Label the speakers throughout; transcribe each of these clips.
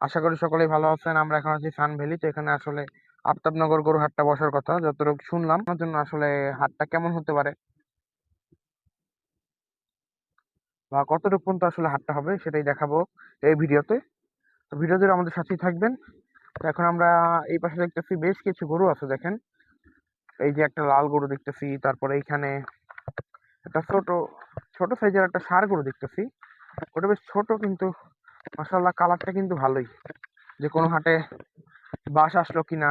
Speaker 1: আশা করি সকলেই ভালো আছেন। আমরা এখন আছি সান ভ্যালিতে। এখানে আসলে আফতাবনগর গরু হাটটা বসার কথা, যতটুকু শুনলাম। আমার জন্য আসলে হাটটা কেমন হতে পারে বা কতটুকু পর্যন্ত আসলে হাটটা হবে সেটাই দেখাবো এই ভিডিওতে। তো ভিডিও জুড়ে আমাদের সাথেই থাকবেন। তো এখন আমরা এই পাশে দেখতেছি বেশ কিছু গরু আছে, দেখেন। এই যে একটা লাল গরু দেখতেছি, তারপরে এইখানে একটা ছোট ছোট সাইজের একটা ষাঁড় গরু দেখতেছি। ওটা বেশ ছোট, কিন্তু মাশাআল্লাহ কালারটা কিন্তু ভালোই। যে কোনো হাটে বাস আসলো কিনা,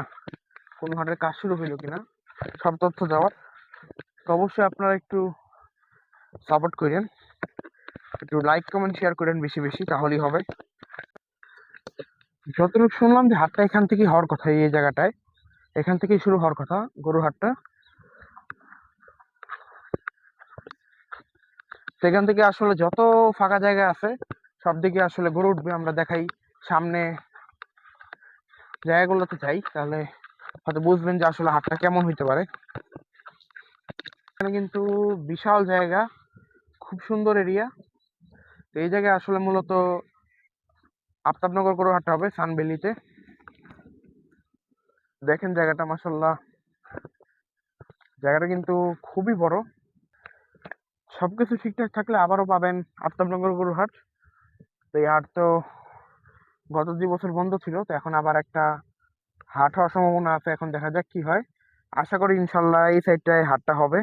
Speaker 1: কোনো হাটের কাজ শুরু হইলো কিনা, সব তথ্য দেওয়ার। তো অবশ্যই আপনারা একটু সাপোর্ট করেন, একটু লাইক কমেন্ট শেয়ার করেন বেশি বেশি, তাহলেই হবে। যতটুকু শুনলাম যে হাটটা এখান থেকে হওয়ার কথা, এই জায়গাটায় এখান থেকেই শুরু হওয়ার কথা গরু হাটটা। সেখান থেকে আসলে যত ফাঁকা জায়গা আছে সব দিকে আসলে গরু উঠবে। আমরা দেখাই সামনে জায়গাগুলোতে যাই, তাহলে হয়তো বুঝবেন যে আসলে হাটটা কেমন হইতে পারে। এখানে কিন্তু বিশাল জায়গা, খুব সুন্দর এরিয়া। এই জায়গায় আসলে মূলত আফতাবনগর গরু হাটটা হবে সান ভ্যালিতে। দেখেন জায়গাটা, মাশাআল্লাহ জায়গাটা কিন্তু খুবই বড়। সবকিছু ঠিকঠাক থাকলে আবারও পাবেন আফতাবনগর গরুর হাট। তো এই হাট তো গত 2 বছর বন্ধ ছিল, তো এখন আবার একটা হাট হওয়ার সম্ভাবনা আছে। এখন দেখা যাক কি হয়। আশা করি ইনশাল্লাহ এই সাইডটায় হাটটা হবে।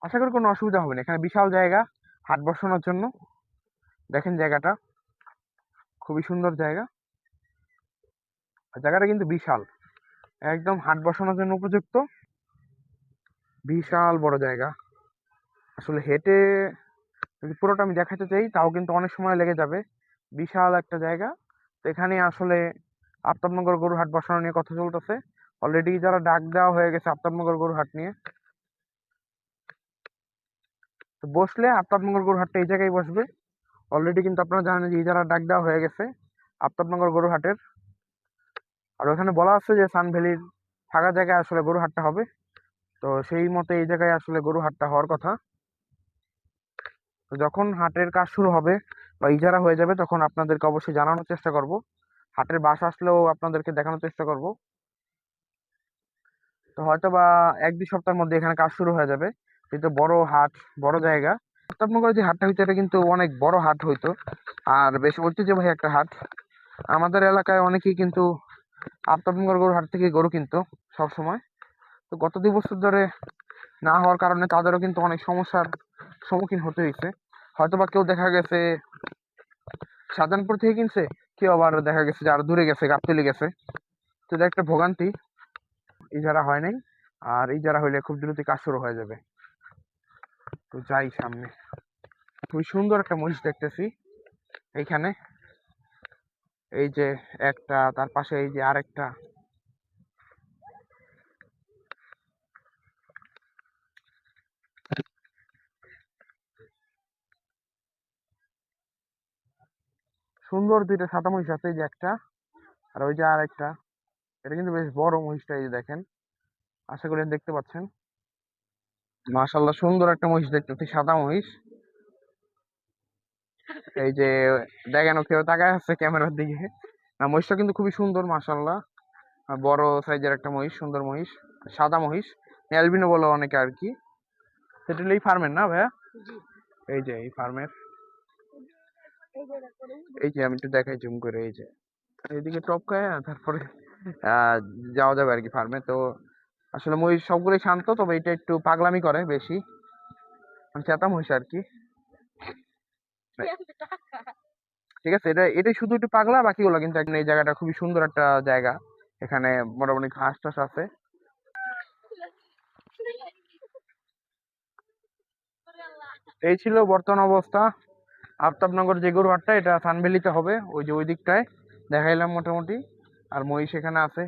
Speaker 1: আশা করি কোনো অসুবিধা হবে না। এখানে বিশাল জায়গা হাট বসানোর জন্য। দেখেন জায়গাটা খুবই সুন্দর জায়গা। আর জায়গাটা কিন্তু বিশাল, একদম হাট বসানোর জন্য উপযুক্ত। বিশাল বড় জায়গা। আসলে হেঁটে যদি পুরোটা আমি দেখাতে চাই তাও কিন্তু অনেক সময় লেগে যাবে। বিশাল একটা জায়গা। তো এখানে আসলে আফতাবনগর গরু হাট বসানো নিয়ে কথা চলতেছে। অলরেডি যারা ডাক দেওয়া হয়ে গেছে আফতাবনগর গরু হাট নিয়ে। তো বসলে আফতাবনগর গরু হাটটা এই জায়গায় বসবে। অলরেডি কিন্তু আপনারা জানেন যে যারা ডাক দেওয়া হয়ে গেছে আফতাবনগর গরু হাটের। আর ওখানে বলা আছে যে সান ভ্যালির ফাঁকা জায়গায় আসলে গরু হাটটা হবে। তো সেই মতে এই জায়গায় আসলে গরু হাটটা হওয়ার কথা। তো যখন হাটের কাজ শুরু হবে বা ইজারা হয়ে যাবে তখন আপনাদেরকে অবশ্যই জানানোর চেষ্টা করব। হাটের বাস আসলেও আপনাদেরকে দেখানোর চেষ্টা করব। তো হয়তো বা 1-2 সপ্তাহের মধ্যে এখানে কাজ শুরু হয়ে যাবে। কিন্তু বড় হাট, বড় জায়গা। আফতাবনগর যে হাটটা হইতো এটা কিন্তু অনেক বড় হাট হইতো, আর বেশ ঐতিহ্যবাহী একটা হাট। আমাদের এলাকায় অনেকেই কিন্তু আফতাবনগর গরু হাট থেকে গরু কিনতো সব সময়। তো গত 2 বছর ধরে না হওয়ার কারণে তাদেরও কিন্তু অনেক সমস্যার সম্মুখীন হতে হয়েছে। হয়তো বা কেউ দেখা গেছে শাহজাহানপুর থেকে কিনছে, কেউ আবার দেখা গেছে যে আরো দূরে গেছে, গাবতলী গেছে। তো এটা একটা ভোগান্তি। ইজারা হয় নাই, আর ইজারা হইলে খুব দ্রুত কাজ শুরু হয়ে যাবে। তো যাই সামনে। খুবই সুন্দর একটা মহিষ দেখতেছি এইখানে। এই যে একটা, তার পাশে এই যে আরেকটা। সুন্দর 2টা সাদা মহিষ আছে, এই যে একটা আর ওই যে আরেকটা। এটা কিন্তু বেশ বড় মহিষটা, এই যে দেখেন। আশা করি দেখতে পাচ্ছেন। মাশাআল্লাহ সুন্দর একটা মহিষ দেখতেছি, সাদা মহিষ। এই যে দেখেন, ও কেউ তাকায় আছে ক্যামেরার দিকে। না, মহিষটা কিন্তু খুবই সুন্দর মাশাআল্লাহ। বড় সাইজের একটা মহিষ, সুন্দর মহিষ, সাদা মহিষ। অ্যালবিনো বলে অনেকে আর কি। সেটা এই ফার্মের না ভাইয়া? এই যে এই ফার্মের। এই যে আমি একটু দেখাই জুম করে, এই যে এইদিকে টপকায় তারপরে আহ যাওয়া যাবে আর কি ফার্মে। তো আসলে মহিষ সবগুলোই শান্ত, তবে এটা একটু পাগলামি করে বেশি, মানে চেতা মহিষ আর কি। ঠিক আছে, এটাই শুধু একটু পাগলা, বাকিগুলো কিন্তু একদম। এই জায়গাটা খুবই সুন্দর একটা জায়গা। এখানে মোটামুটি ঘাস টাস আছে। এই ছিল বর্তমান অবস্থা। আফতাবনগর যে গরু হাটটা, এটা সানভ্যালিতে হবে, ওই যে ওই দিকটায় দেখাইলাম মোটামুটি। আর মহিষ এখানে আছে,